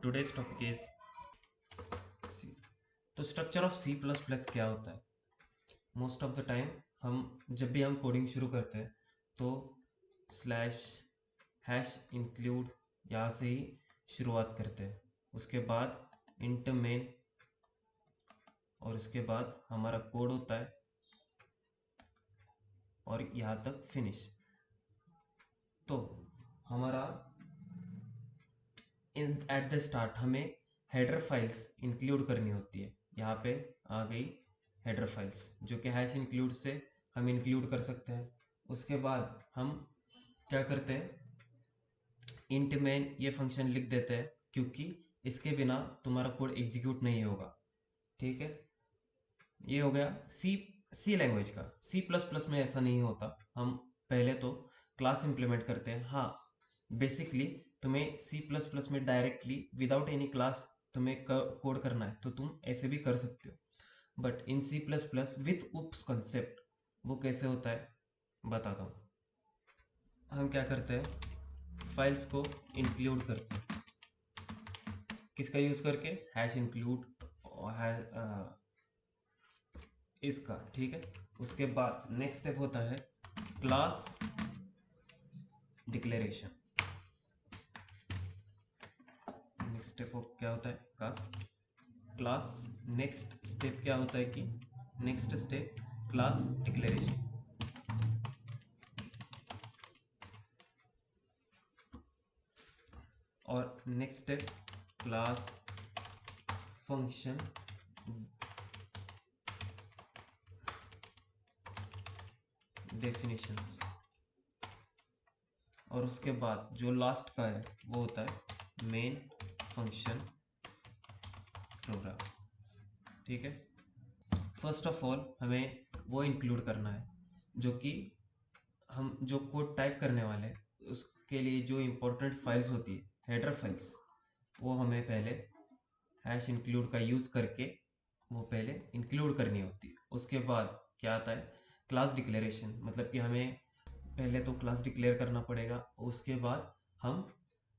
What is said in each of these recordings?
today's topic is C. तो structure of C plus plus क्या होता है? मोस्ट ऑफ द टाइम जब भी हम कोडिंग शुरू करते हैं तो स्लैश हैश इंक्लूड यहाँ से ही शुरुआत करते हैं, उसके बाद इंट मेन और उसके बाद हमारा कोड होता है और यहाँ तक फिनिश। तो हमारा एट द स्टार्ट हमें हेडर फाइल्स इंक्लूड करनी होती है। यहाँ पे आ गई हेडर फाइल्स जो कि हैश इंक्लूड से हम इंक्लूड कर सकते हैं। उसके बाद हम क्या करते हैं, इंट मेन ये फंक्शन लिख देते हैं क्योंकि इसके बिना तुम्हारा कोड एग्जीक्यूट नहीं होगा। ठीक है, ये हो गया सी लैंग्वेज का। सी प्लस प्लस में ऐसा नहीं होता। हम पहले तो क्लास इंप्लीमेंट करते हैं। हाँ, बेसिकली तुम्हें सी प्लस प्लस में डायरेक्टली विदाउट एनी क्लास तुम्हें कोड करना है तो तुम ऐसे भी कर सकते हो, but in C plus plus with OOPs concept वो कैसे होता है बताता हूँ। हम क्या करते हैं, फाइल्स को इंक्लूड करते हैं। किसका यूज करके? हैश इंक्लूड इसका। ठीक है, उसके बाद नेक्स्ट स्टेप होता है क्लास डिक्लेरेशन। नेक्स्ट स्टेप क्या होता है? क्लास। नेक्स्ट स्टेप क्या होता है कि नेक्स्ट स्टेप क्लास डिक्लेरेशन। और next step class function definitions. और उसके बाद जो लास्ट का है वो होता है मेन फंक्शन प्रोग्राम। ठीक है, फर्स्ट ऑफ ऑल हमें वो इंक्लूड करना है जो कि हम जो कोड टाइप करने वाले हैं उसके लिए जो इंपॉर्टेंट फाइल्स होती है, हेडर फाइल्स, वो हमें पहले हैश इंक्लूड का यूज करके वो पहले इंक्लूड करनी होती है। उसके बाद क्या आता है? Class declaration. मतलब कि हमें पहले तो क्लास डिक्लेयर करना पड़ेगा, उसके बाद हम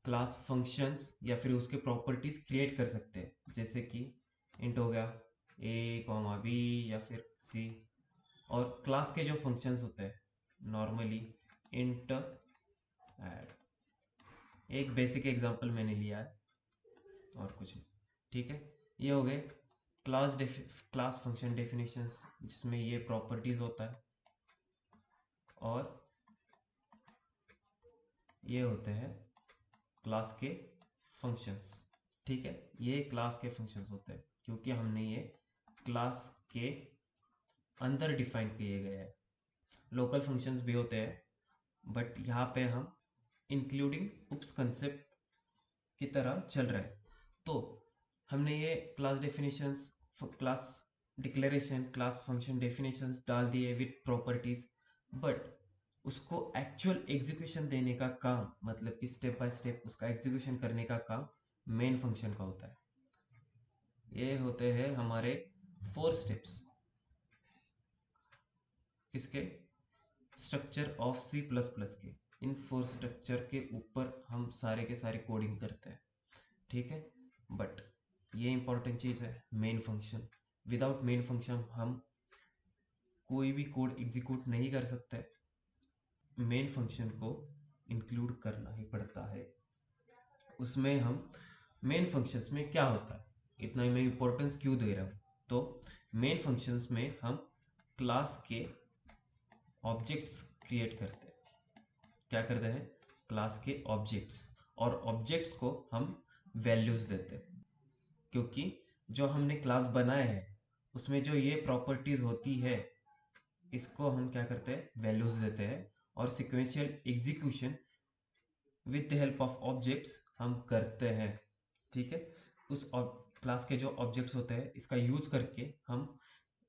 क्लास फंक्शंस या फिर उसके प्रॉपर्टीज क्रिएट कर सकते हैं, जैसे कि इंट हो गया a, b या फिर c। और क्लास के जो फंक्शंस होते हैं नॉर्मली इंट ऐड। एक बेसिक एग्जांपल मैंने लिया है और कुछ नहीं। ठीक है, ये हो गए क्लास फंक्शन डेफिनेशंस जिसमें ये प्रॉपर्टीज होता है और ये होते हैं क्लास के फंक्शंस। ठीक है, ये क्लास के फंक्शंस होते हैं क्योंकि हमने ये क्लास के अंदर डिफाइन किए गए हैं। लोकल फंक्शंस भी होते हैं बट यहाँ पे हम इंक्लूडिंग उप्स कंसेप्ट की तरह चल रहे हैं। तो हमने ये class definitions, class declaration, class function definitions डाल दिए विद प्रॉपर्टीज, बट उसको एक्चुअल एग्जीक्यूशन देने का काम, मतलब कि स्टेप बाय स्टेप उसका एग्जीक्यूशन करने का काम मेन फंक्शन का होता है। ये होते हैं हमारे 4 स्टेप्स किसके? Structure of C plus plus के। इन 4 स्ट्रक्चर के ऊपर हम सारे के सारे कोडिंग करते हैं। ठीक है, बट ये इंपॉर्टेंट चीज है main function. Without main function हम कोई भी कोड एग्जीक्यूट नहीं कर सकते। मेन फंक्शन को इंक्लूड करना ही पड़ता है। उसमें हम मेन फंक्शंस में क्या होता है, इतना ही मैं इंपॉर्टेंस क्यों दे रहा हूँ? तो मेन फंक्शंस में हम क्लास के ऑब्जेक्ट्स क्रिएट करते हैं। क्या करते हैं? क्लास के ऑब्जेक्ट्स, और ऑब्जेक्ट्स को हम वैल्यूज देते हैं क्योंकि जो हमने क्लास बनाया है उसमें जो ये प्रॉपर्टीज होती है इसको हम क्या करते हैं? वैल्यूज देते हैं। और sequential execution with the help of objects हम करते हैं। ठीक है, उस क्लास के जो ऑब्जेक्ट्स होते हैं इसका यूज करके हम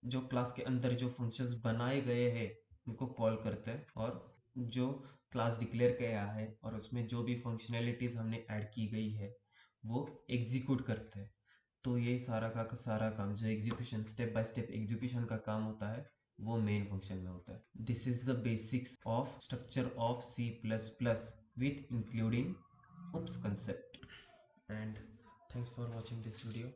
जो क्लास के अंदर जो फंक्शंस बनाए गए हैं उनको कॉल करते हैं, और जो क्लास डिक्लेयर किया है और उसमें जो भी फंक्शनैलिटीज हमने ऐड की गई है वो एग्जीक्यूट करते हैं। तो ये सारा का सारा काम जो execution, step by step execution का काम होता है वो मेन फंक्शन में होता है। This is the basics of structure of C++ with including oops concept। And Thanks for watching this video.